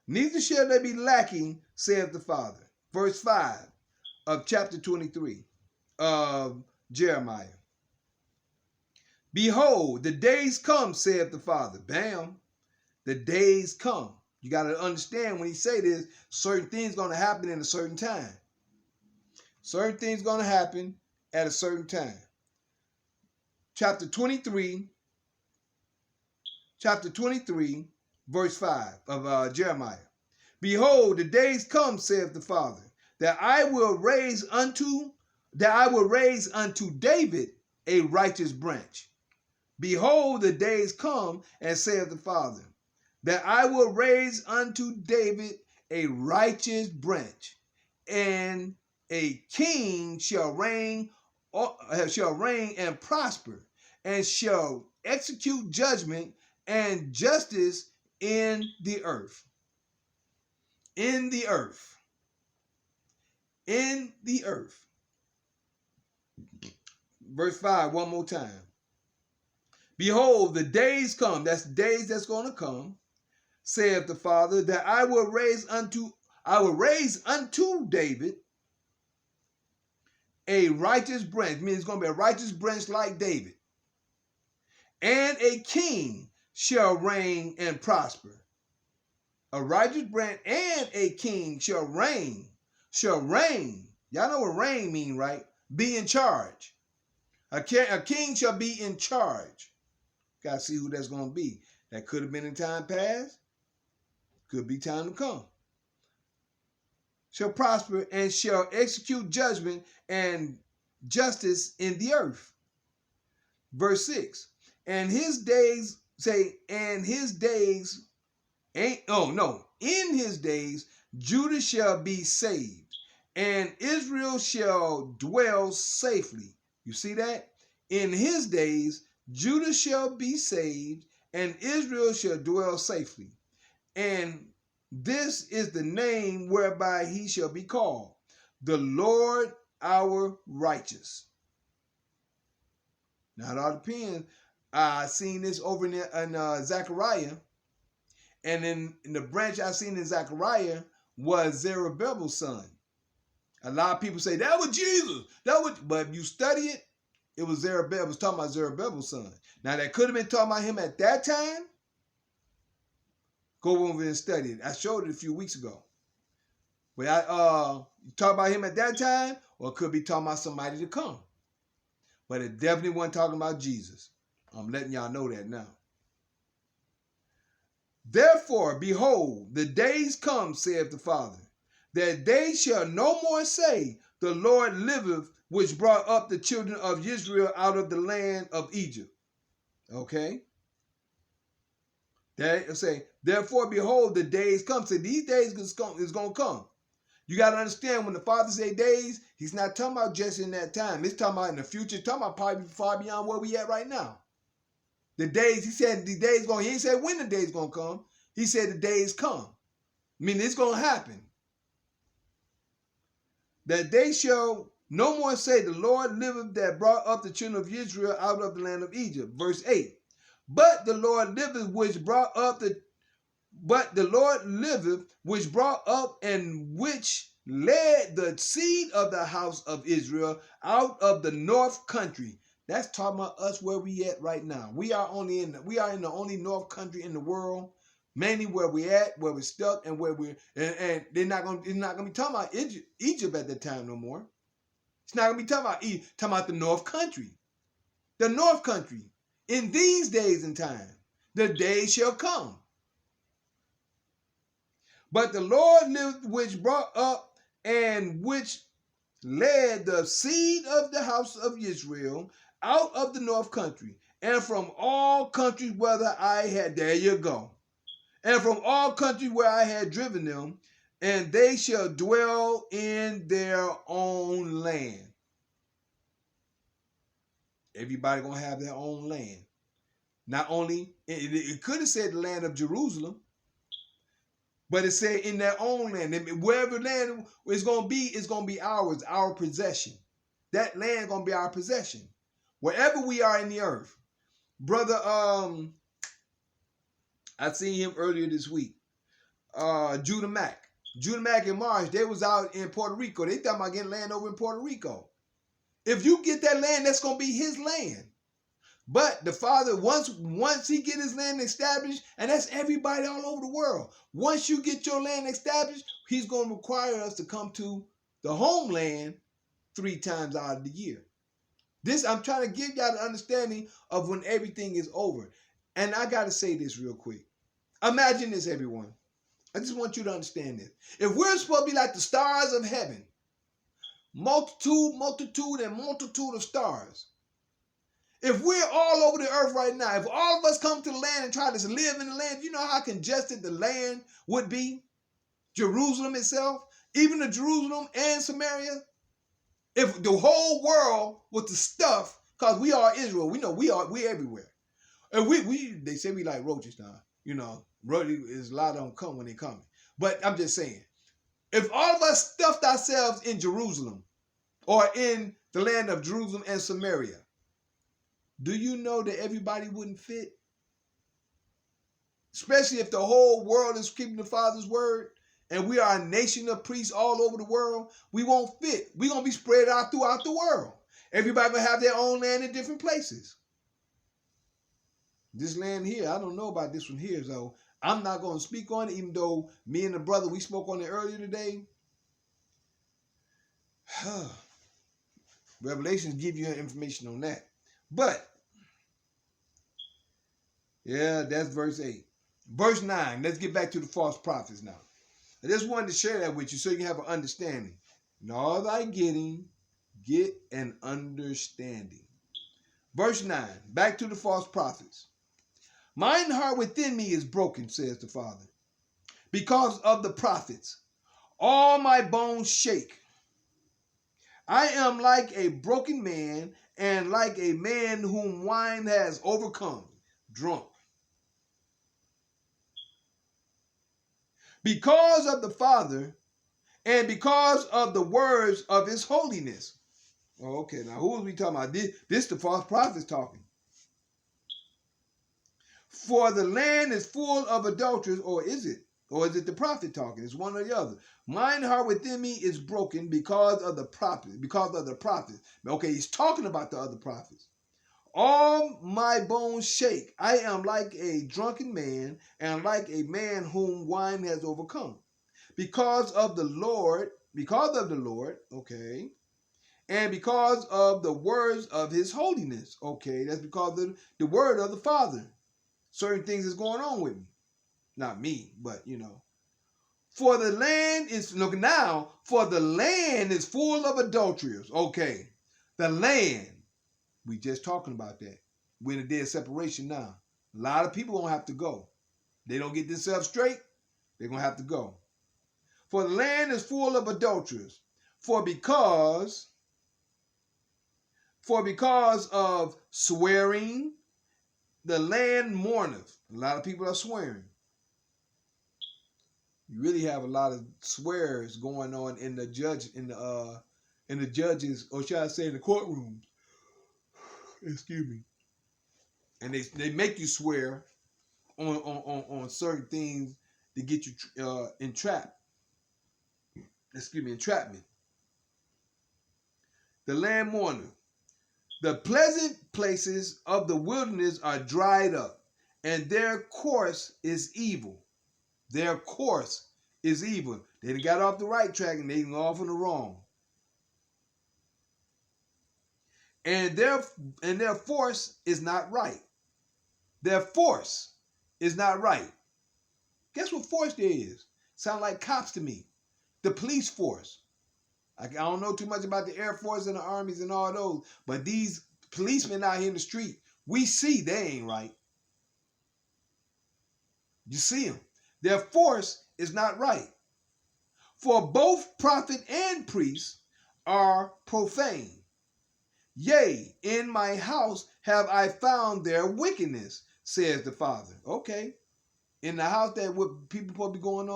neither shall they be lacking, saith the Father. Verse 5 of chapter 23 of Jeremiah. Behold, the days come, saith the Father. Bam. The days come. You got to understand when he say this, certain things going to happen in a certain time. Certain things going to happen at a certain time. Chapter 23, verse 5 of Jeremiah. Behold, the days come, saith the Father, that I will raise unto David a righteous branch. Behold, the days come, and saith the Father, that I will raise unto David a righteous branch, and a king shall reign and prosper, and shall execute judgment and justice in the earth. In the earth. In the earth. Verse 5, one more time. Behold, the days come, that's the days that's going to come, saith the Father, that I will raise unto David a righteous branch. Means it's going to be a righteous branch like David. And a king shall reign and prosper. A righteous branch and a king shall reign. Shall reign. Y'all know what reign mean, right? Be in charge. A king shall be in charge. Got to see who that's going to be. That could have been in time past. Could be time to come. Shall prosper and shall execute judgment and justice in the earth. Verse 6. And his days, in his days, Judah shall be saved, and Israel shall dwell safely. You see that? In his days, Judah shall be saved, and Israel shall dwell safely. And this is the name whereby he shall be called, the Lord our righteous. Now it all depends. I seen this over in Zechariah, and in the branch I seen in Zechariah was Zerubbabel's son. A lot of people say that was Jesus. But if you study it, it was Zerubbabel. It was talking about Zerubbabel's son. Now that could have been talking about him at that time. Go over and study it. I showed it a few weeks ago. But talk about him at that time, or it could be talking about somebody to come. But it definitely wasn't talking about Jesus. I'm letting y'all know that now. Therefore, behold, the days come, saith the Father, that they shall no more say, the Lord liveth, which brought up the children of Israel out of the land of Egypt. Okay? They say, therefore, behold, the days come. So these days is going to come. You got to understand, when the Father say days, he's not talking about just in that time. He's talking about in the future. He's talking about probably far beyond where we at right now. The days, he said the days going, he ain't said when the days going to come. He said the days come. I mean, it's going to happen. That they shall no more say, the Lord liveth that brought up the children of Israel out of the land of Egypt. Verse 8. But the Lord liveth which brought up and which led the seed of the house of Israel out of the north country. That's talking about us where we at right now. We are in the only north country in the world, mainly where we at, where we're stuck, and where we're and they're not gonna be talking about Egypt at that time no more. It's not gonna be talking about the north country. The north country. In these days and time, the days shall come. But the Lord lived, which brought up and which led the seed of the house of Israel out of the north country, and from all countries whether I had, there you go, and from all countries where I had driven them, and they shall dwell in their own land. Everybody gonna have their own land. Not only, it could have said the land of Jerusalem, but it said in their own land. Wherever land is going to be, it's going to be ours, our possession. That land is going to be our possession. Wherever we are in the earth. Brother, I seen him earlier this week. Judah Mack. Judah Mack and Marsh, they was out in Puerto Rico. They thought about getting land over in Puerto Rico. If you get that land, that's going to be his land. But the Father, once he get his land established, and that's everybody all over the world. Once you get your land established, he's going to require us to come to the homeland 3 times out of the year. This, I'm trying to give y'all the understanding of when everything is over. And I got to say this real quick. Imagine this, everyone. I just want you to understand this. If we're supposed to be like the stars of heaven, multitude of stars. If we're all over the earth right now, if all of us come to the land and try to live in the land, you know how congested the land would be? Jerusalem itself, even the Jerusalem and Samaria. If the whole world was the stuff, because we are Israel, we know we everywhere. And they say we like roaches now. You know, roaches, a lot of them come when they come. But I'm just saying, if all of us stuffed ourselves in Jerusalem or in the land of Jerusalem and Samaria, do you know that everybody wouldn't fit? Especially if the whole world is keeping the Father's word and we are a nation of priests all over the world, we won't fit. We're going to be spread out throughout the world. Everybody will have their own land in different places. This land here, I don't know about this one here, so I'm not going to speak on it, even though me and the brother, we spoke on it earlier today. Revelations give you information on that. But, yeah, that's verse 8. Verse 9, let's get back to the false prophets now. I just wanted to share that with you so you can have an understanding. In all thy getting, get an understanding. Verse 9, back to the false prophets. Mine heart within me is broken, says the Father, because of the prophets. All my bones shake. I am like a broken man and like a man whom wine has overcome, drunk. Because of the Father and because of the words of his holiness. Oh, okay, now who are we talking about? This the false prophets talking. For the land is full of adulterers, or is it? Or is it the prophet talking? It's one or the other. Mine heart within me is broken because of the prophets. Okay, he's talking about the other prophets. All my bones shake. I am like a drunken man and like a man whom wine has overcome. Because of the Lord, okay, and because of the words of his holiness, okay, that's because of the word of the Father. Certain things is going on with me. Not me, but you know. For the land is full of adulterers. Okay. The land. We just talking about that. We're in a day of separation now. A lot of people gonna have to go. They don't get themselves straight, they're gonna have to go. For the land is full of adulterers. For because of swearing, the land mourneth. A lot of people are swearing. You really have a lot of swears going on in the judges, or should I say in the courtrooms. Excuse me. And they make you swear on certain things to get you entrapment. The land mourneth. The pleasant places of the wilderness are dried up, and their course is evil. Their course is evil. They got off the right track and they got off on the wrong. And their force is not right. Their force is not right. Guess what force there is? Sound like cops to me. The police force. I don't know too much about the Air Force and the armies and all those, but these policemen out here in the street, we see they ain't right. You see them. Their force is not right. For both prophet and priest are profane. Yea, in my house have I found their wickedness, says the Father. Okay. In the house that what people supposed to be going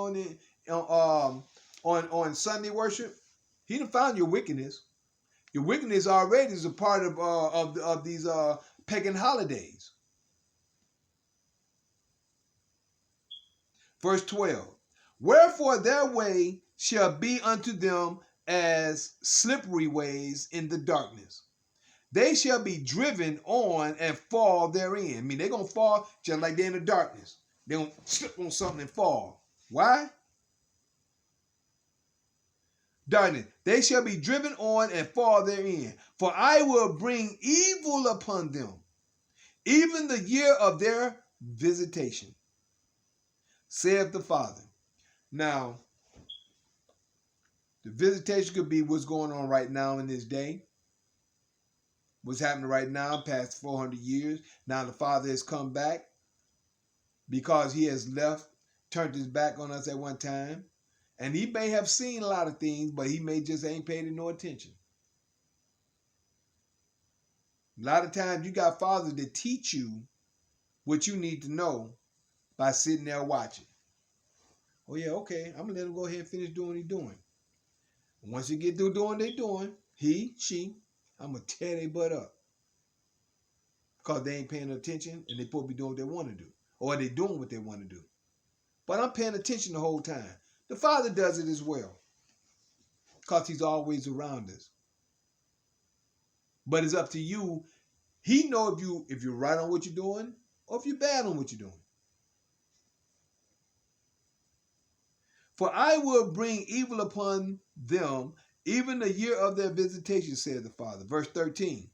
on Sunday worship, he done found your wickedness. Your wickedness already is a part of these pagan holidays. Verse 12. Wherefore their way shall be unto them as slippery ways in the darkness. They shall be driven on and fall therein. I mean, they're going to fall just like they're in the darkness. They're going to slip on something and fall. Why? Darkness. They shall be driven on and fall therein. For I will bring evil upon them, even the year of their visitation, saith the Father. Now, the visitation could be what's going on right now in this day. What's happening right now, past 400 years. Now the Father has come back because he has turned his back on us at one time. And he may have seen a lot of things, but he may just ain't paid it no attention. A lot of times you got fathers that teach you what you need to know by sitting there watching. Oh yeah, okay, I'm going to let him go ahead and finish doing what he's doing. And once you get through doing what they're doing, he, she, I'm going to tear their butt up. Because they ain't paying attention and they supposed to be doing what they want to do. Or they doing what they want to do. But I'm paying attention the whole time. The Father does it as well. Because he's always around us. But it's up to you. He knows if you're right on what you're doing or if you're bad on what you're doing. For I will bring evil upon them, even the year of their visitation, said the Father. Verse 13.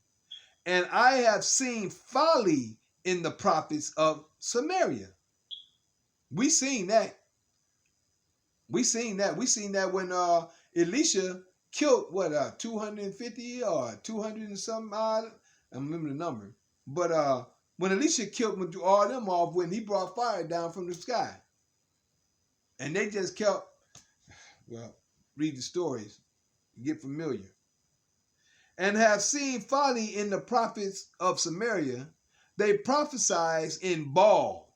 And I have seen folly in the prophets of Samaria. We seen that. We seen that when Elisha killed 250 or 200 and some odd. I don't remember the number. But when Elisha killed all them off, when he brought fire down from the sky. And they just kept, read the stories, get familiar. And have seen folly in the prophets of Samaria. They prophesied in Baal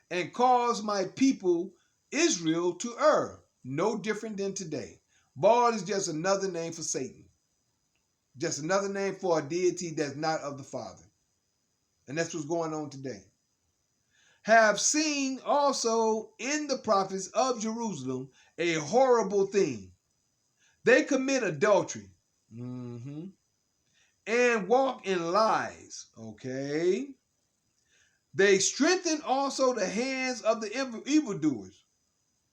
and caused my people Israel to err. No different than today. Baal is just another name for Satan. Just another name for a deity that's not of the Father. And that's what's going on today. Have seen also in the prophets of Jerusalem a horrible thing. They commit adultery. And walk in lies. Okay. They strengthen also the hands of the evildoers.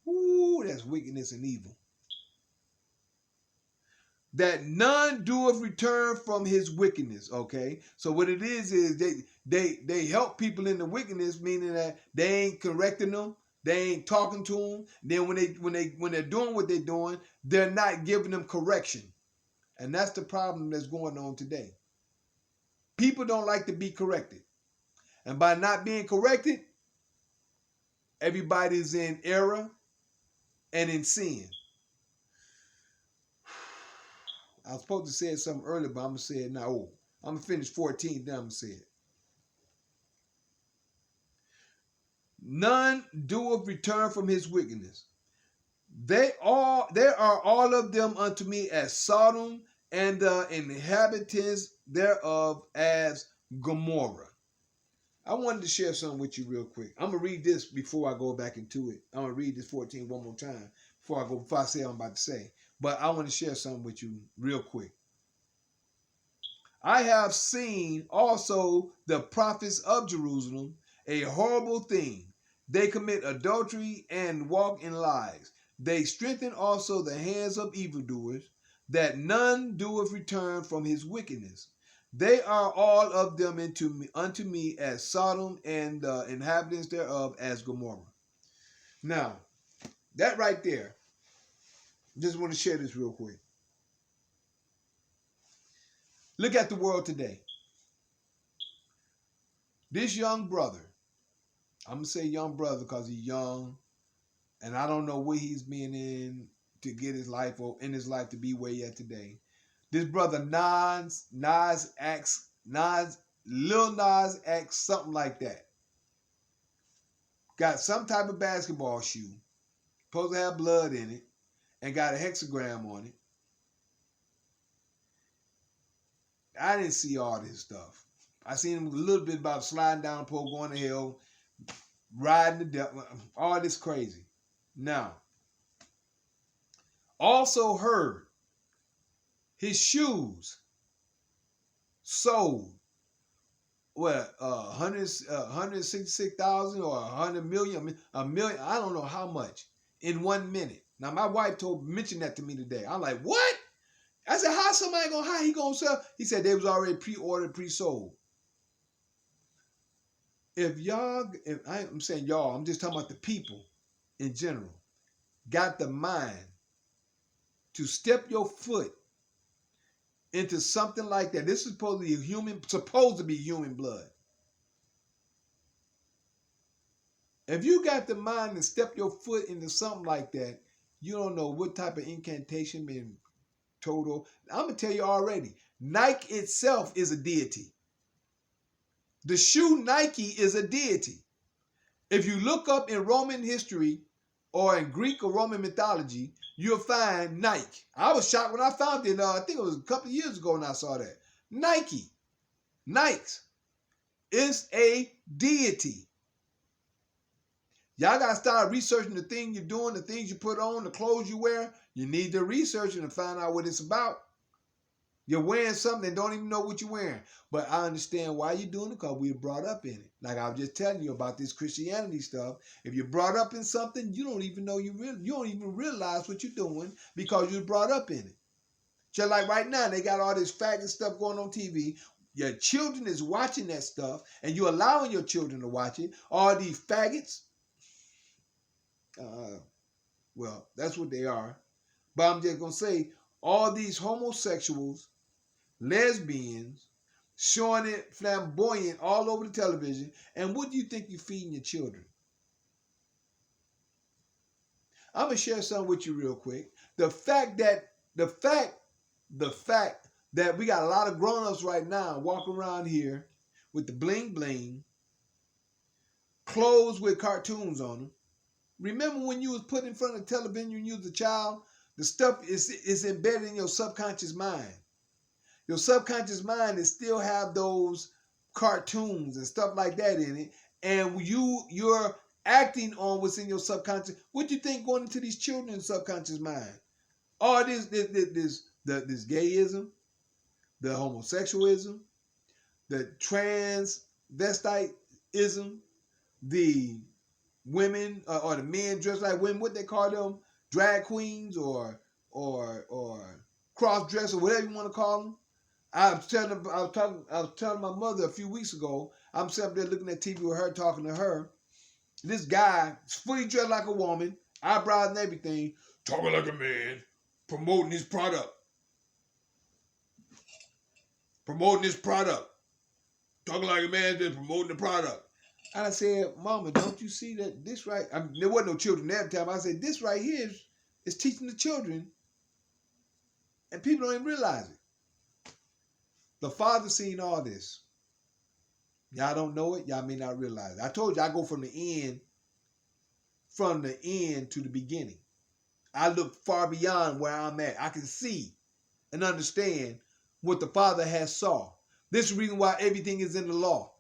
Ooh, that's wickedness and evil. That none doeth return from his wickedness. Okay. So what it is they help people in the wickedness, meaning that they ain't correcting them. They ain't talking to them. Then when they're doing what they're doing, they're not giving them correction. And that's the problem that's going on today. People don't like to be corrected. And by not being corrected, everybody's in error and in sin. I was supposed to say something earlier, but I'm going to say it now. Oh, I'm going to finish 14, then I'm going to say it. None doeth return from his wickedness. They are all of them unto me as Sodom, and the inhabitants thereof as Gomorrah. I wanted to share something with you real quick. I'm going to read this before I go back into it. I'm going to read this 14 one more time before I say what I'm about to say. But I want to share something with you real quick. I have seen also the prophets of Jerusalem a horrible thing. They commit adultery and walk in lies. They strengthen also the hands of evildoers, that none doeth return from his wickedness. They are all of them unto me as Sodom, and the inhabitants thereof as Gomorrah. Now, that right there, just want to share this real quick. Look at the world today. This young brother, I'm going to say young brother because he's young, and I don't know what he's been in to get his life, or in his life to be where he at today. This brother Lil Nas X, something like that. Got some type of basketball shoe, supposed to have blood in it, and got a hexagram on it. I didn't see all this stuff. I seen him a little bit about sliding down the pole, going to hell, riding the devil, all this crazy. Now, also heard his shoes sold, what, 166,000 or 100 million, a million, I don't know how much, in 1 minute. Now, my wife mentioned that to me today. I'm like, what? I said, how he gonna sell? He said they was already pre-ordered, pre-sold. If I'm saying y'all, I'm just talking about the people in general, got the mind to step your foot into something like that. This is supposed to be human blood. If you got the mind to step your foot into something like that, you don't know what type of incantation been total. I'm gonna tell you already. Nike itself is a deity. The shoe Nike is a deity. If you look up in Roman history or in Greek or Roman mythology, you'll find Nike. I was shocked when I found it. I think it was a couple of years ago when I saw that. Nike is a deity. Y'all got to start researching the thing you're doing, the things you put on, the clothes you wear. You need to research it and find out what it's about. You're wearing something and don't even know what you're wearing. But I understand why you're doing it, because we were brought up in it. Like I was just telling you about this Christianity stuff. If you're brought up in something, you don't even know you don't even realize what you're doing because you're brought up in it. Just like right now, they got all this faggot stuff going on TV. Your children is watching that stuff, and you're allowing your children to watch it. All these faggots. Well, that's what they are. But I'm just going to say, all these homosexuals, lesbians, showing it flamboyant all over the television. And what do you think you're feeding your children? I'm going to share something with you real quick. The fact that we got a lot of grown-ups right now walking around here with the bling bling, clothes with cartoons on them. Remember when you was put in front of the television when you was a child? The stuff is embedded in your subconscious mind. Your subconscious mind is still have those cartoons and stuff like that in it, and you're acting on what's in your subconscious. What do you think going into these children's subconscious mind? All this gayism, the homosexualism, the transvestitism, the women or the men dressed like women, what they call them, drag queens or cross dress or whatever you want to call them. I was telling my mother a few weeks ago. I'm sitting up there looking at TV with her, talking to her. This guy is fully dressed like a woman, eyebrows and everything, talking like a man, promoting his product, talking like a man, just promoting the product. And I said, Mama, don't you see that this right? I mean, there wasn't no children at the time. I said, this right here is teaching the children, and people don't even realize it. The Father seen all this. Y'all don't know it. Y'all may not realize it. I told you I go from the end to the beginning. I look far beyond where I'm at. I can see and understand what the Father has saw. This is the reason why everything is in the law.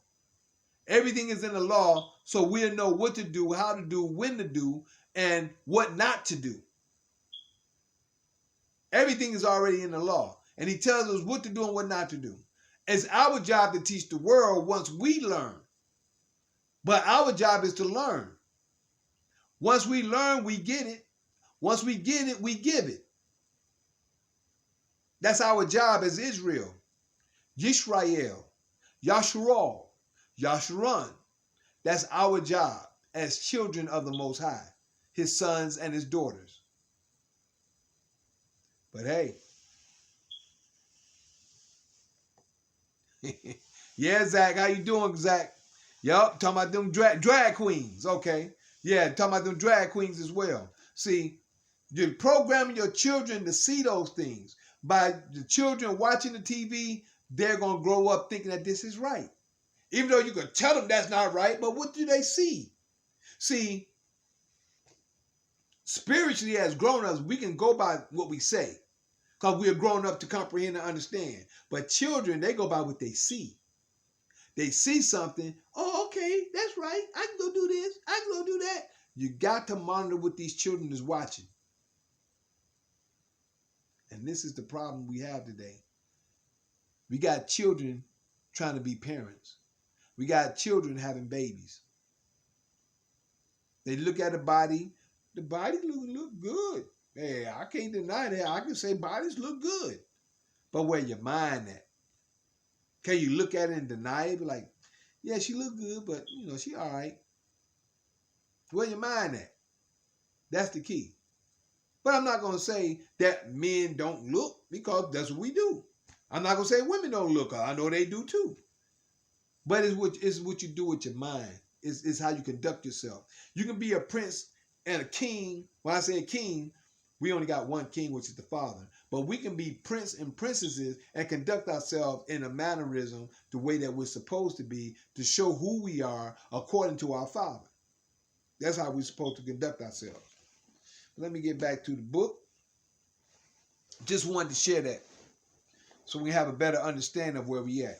Everything is in the law, so we'll know what to do, how to do, when to do, and what not to do. Everything is already in the law. And he tells us what to do and what not to do. It's our job to teach the world once we learn. But our job is to learn. Once we learn, we get it. Once we get it, we give it. That's our job as Israel. Yisrael, Yasharal, Yasharan. That's our job as children of the Most High, his sons and his daughters. But hey, yeah, Zach, how you doing, Zach? Yup, talking about them drag queens. Okay, yeah, talking about them drag queens as well. See, you're programming your children to see those things. By the children watching the TV, they're going to grow up thinking that this is right. Even though you can tell them that's not right, but what do they see? See, spiritually as grown-ups, we can go by what we say because we are grown up to comprehend and understand. But children, they go by what they see. They see something, oh, okay, that's right. I can go do this. I can go do that. You got to monitor what these children is watching. And this is the problem we have today. We got children trying to be parents. We got children having babies. They look at the body look good. Hey, I can't deny that. I can say bodies look good. But where your mind at? Can you look at it and deny it? Be like, yeah, she look good, but she all right. Where your mind at? That's the key. But I'm not gonna say that men don't look, because that's what we do. I'm not gonna say women don't look. I know they do too. But it's what you do with your mind. It's how you conduct yourself. You can be a prince and a king. When I say a king, we only got one king, which is the Father. But we can be prince and princesses and conduct ourselves in a mannerism the way that we're supposed to be, to show who we are according to our Father. That's how we're supposed to conduct ourselves. Let me get back to the book. Just wanted to share that so we have a better understanding of where we at.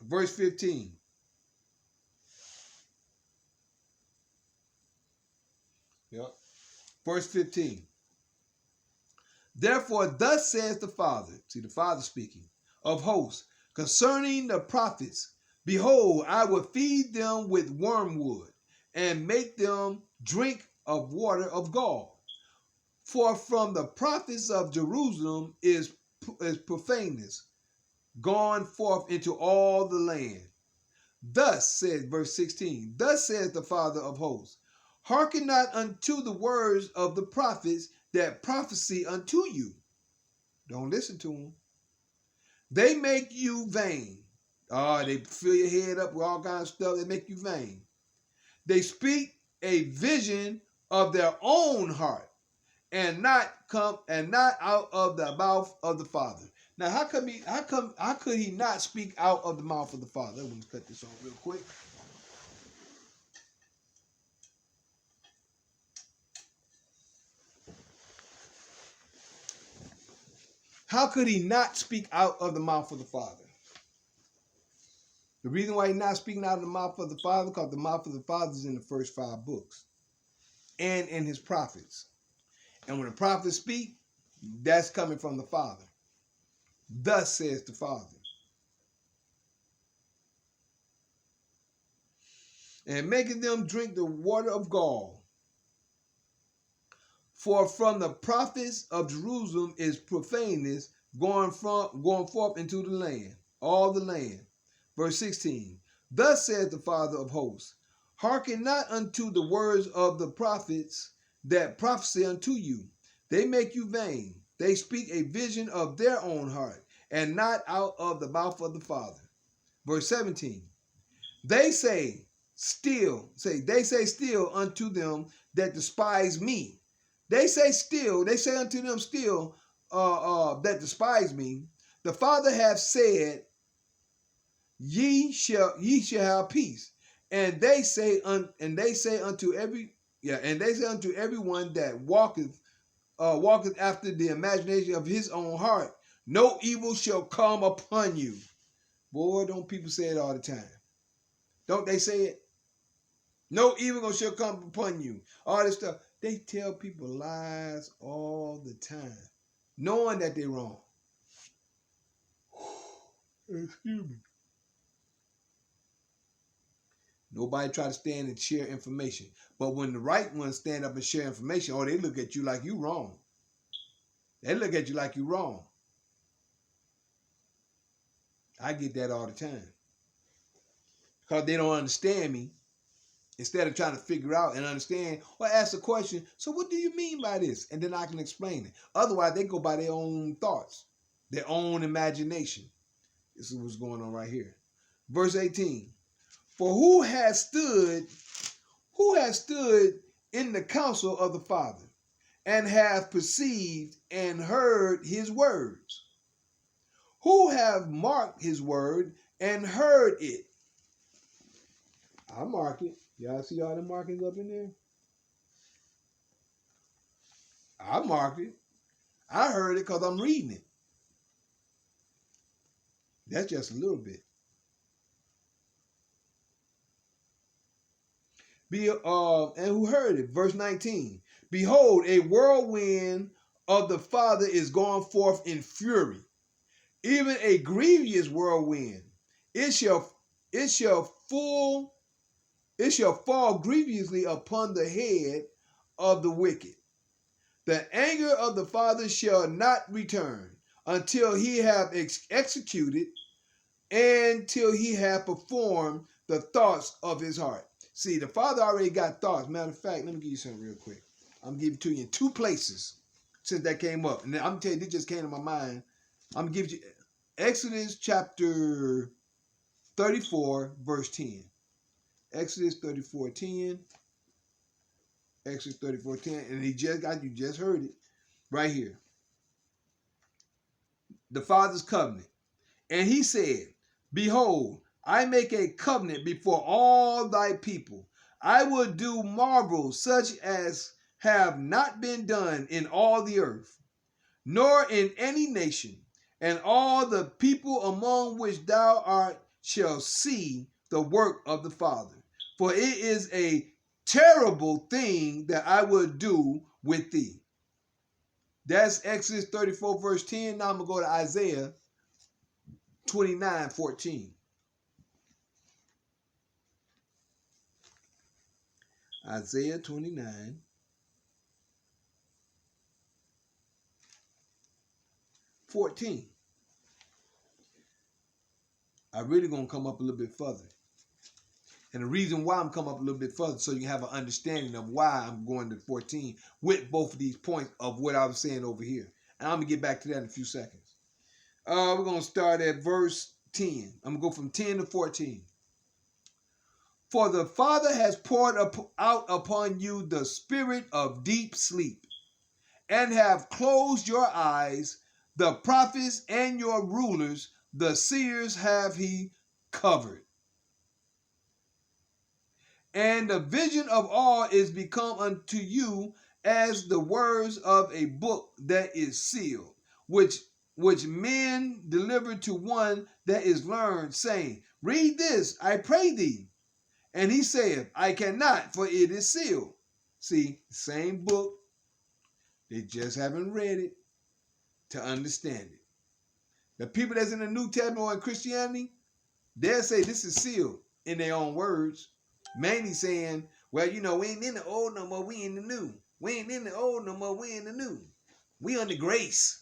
Verse 15. Yep. Verse 15. Therefore, thus says the Father, see the Father speaking, of hosts, concerning the prophets, behold, I will feed them with wormwood, and make them drink of water of gall. For from the prophets of Jerusalem is profaneness gone forth into all the land. Thus says, verse 16, thus says the Father of hosts, hearken not unto the words of the prophets that prophesy unto you. Don't listen to them. They make you vain. They fill your head up with all kinds of stuff. They make you vain. They speak a vision of their own heart, and not out of the mouth of the Father. Now, how could he not speak out of the mouth of the Father? Let me cut this off real quick. How could he not speak out of the mouth of the Father? The reason why he's not speaking out of the mouth of the Father, because the mouth of the Father is in the first 5 books and in his prophets. And when the prophets speak, that's coming from the Father. Thus says the Father. And making them drink the water of gall. For from the prophets of Jerusalem is profaneness going forth into the land, all the land. Verse 16. Thus says the Father of hosts, hearken not unto the words of the prophets that prophesy unto you. They make you vain. They speak a vision of their own heart, and not out of the mouth of the Father. Verse 17. They say still unto them that despise me. They say unto them still that despise me. The Father hath said, ye shall have peace. And they say unto everyone that walketh after the imagination of his own heart, no evil shall come upon you. Boy, don't people say it all the time? Don't they say it? No evil shall come upon you. All this stuff. They tell people lies all the time, knowing that they're wrong. Excuse me. Nobody try to stand and share information. But when the right ones stand up and share information, they look at you like you wrong. They look at you like you wrong. I get that all the time. Because they don't understand me. Instead of trying to figure out and understand, or ask a question, so what do you mean by this? And then I can explain it. Otherwise, they go by their own thoughts, their own imagination. This is what's going on right here. Verse 18. For who has stood in the counsel of the Father, and hath perceived and heard his words? Who have marked his word and heard it? I mark it. Y'all see all the markings up in there? I marked it. I heard it because I'm reading it. That's just a little bit. And who heard it? Verse 19. Behold, a whirlwind of the Father is gone forth in fury, even a grievous whirlwind. It shall fall grievously upon the head of the wicked. The anger of the Father shall not return until he have executed and till he have performed the thoughts of his heart. See, the Father already got thoughts. Matter of fact, let me give you something real quick. I'm going to give it to you in two places since that came up. And I'm going to tell you, this just came to my mind. I'm going to give you Exodus chapter 34, verse 10. Exodus 34:10. Exodus 34:10. And you just heard it right here. The Father's covenant. And he said, behold, I make a covenant before all thy people. I will do marvels such as have not been done in all the earth, nor in any nation. And all the people among which thou art shall see the work of the Father. For it is a terrible thing that I will do with thee. That's Exodus 34, verse 10. Now I'm going to go to Isaiah 29:14. Isaiah 29:14. I'm really going to come up a little bit further. And the reason why I'm coming up a little bit further, so you can have an understanding of why I'm going to 14 with both of these points of what I was saying over here. And I'm going to get back to that in a few seconds. We're going to start at verse 10. I'm going to go from 10 to 14. For the Father has poured out upon you the spirit of deep sleep, and have closed your eyes. The prophets and your rulers, the seers, have he covered. And the vision of all is become unto you as the words of a book that is sealed, which men deliver to one that is learned, saying, read this, I pray thee. And he saith, I cannot, for it is sealed. See, same book. They just haven't read it to understand it. The people that's in the New Testament or in Christianity, they'll say this is sealed in their own words. Mainly saying, well, we ain't in the old no more, we in the new. We ain't in the old no more, we in the new. We under grace.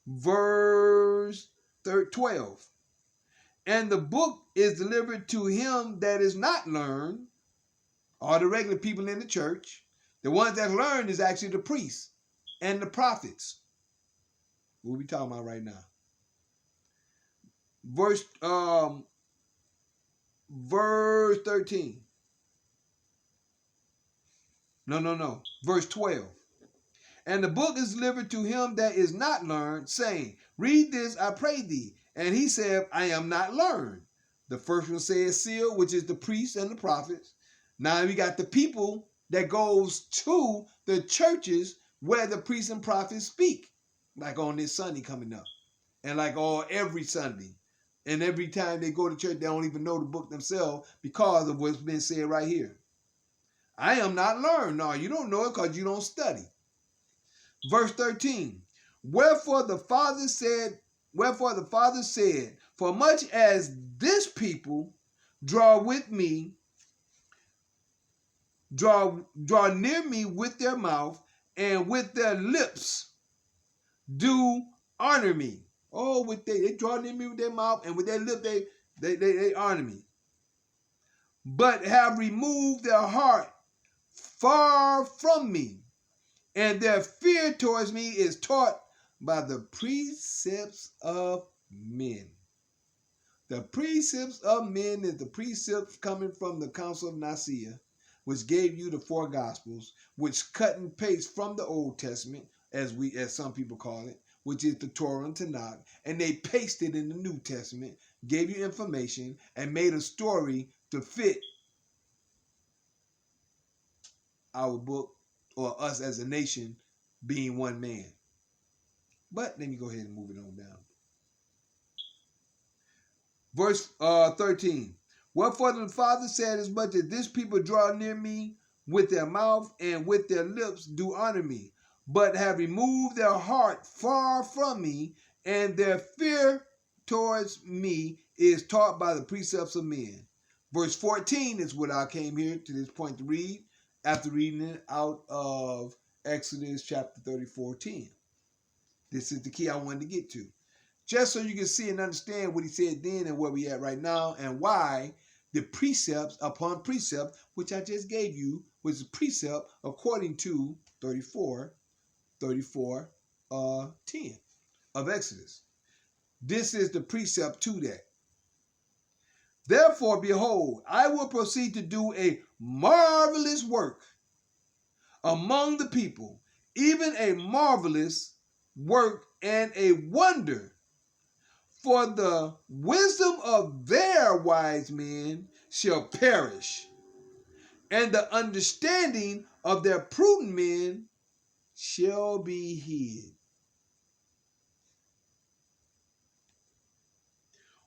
Verse 12. And the book is delivered to him that is not learned, or the regular people in the church. The ones that learned is actually the priests and the prophets. What we talking about right now? Verse 13. No. Verse 12. And the book is delivered to him that is not learned, saying, read this, I pray thee. And he said, I am not learned. The first one says sealed, which is the priests and the prophets. Now we got the people that goes to the churches where the priests and prophets speak. Like on this Sunday coming up. And like every Sunday. And every time they go to church, they don't even know the book themselves because of what's been said right here. I am not learned. No, you don't know it because you don't study. Verse 13. Wherefore the Father said, for much as this people draw near me with their mouth, and with their lips do honor me. Oh, they draw near me with their mouth, and with their lip they honor me. But have removed their heart far from me, and their fear towards me is taught by the precepts of men. The precepts of men is the precepts coming from the Council of Nicaea, which gave you the four Gospels, which cut and paste from the Old Testament, as some people call it, which is the Torah and Tanakh, and they pasted in the New Testament, gave you information, and made a story to fit our book, or us as a nation being one man. But let me go ahead and move it on down. Verse 13. Wherefore the Father said, as much as this people draw near me with their mouth and with their lips do honor me, but have removed their heart far from me, and their fear towards me is taught by the precepts of men. Verse 14 is what I came here to this point to read, after reading it out of Exodus chapter 34:10. This is the key I wanted to get to. Just so you can see and understand what he said then and where we at right now, and why the precepts upon precept, which I just gave you, was a precept according to 10 of Exodus. This is the precept to that. Therefore, behold, I will proceed to do a marvelous work among the people, even a marvelous work and a wonder. For the wisdom of their wise men shall perish, and the understanding of their prudent men shall be hid.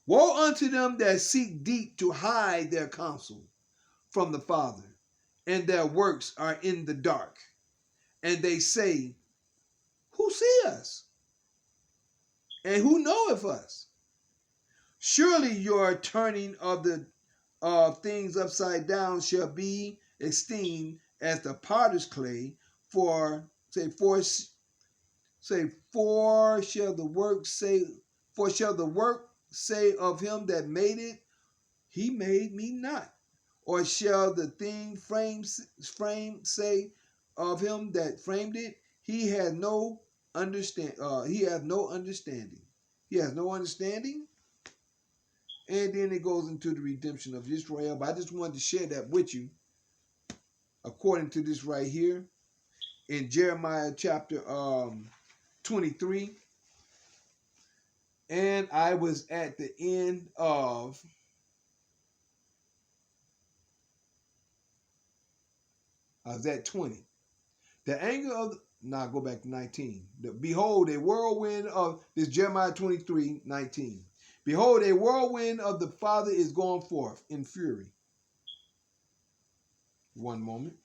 Woe unto them that seek deep to hide their counsel from the Father, and their works are in the dark. And they say, who see us? And who knoweth us? Surely your turning of the things upside down shall be esteemed as the potter's clay. For shall the work say of him that made it, he made me not? Or shall the thing frame say of him that framed it, he has no understanding? He has no understanding. He has no understanding. And then it goes into the redemption of Israel. But I just wanted to share that with you, according to this right here in Jeremiah chapter 23. And I was at the end of that 20. The anger of now go back to 19. Behold, a whirlwind of this Jeremiah 23:19. Behold, a whirlwind of the Father is going forth in fury. One moment.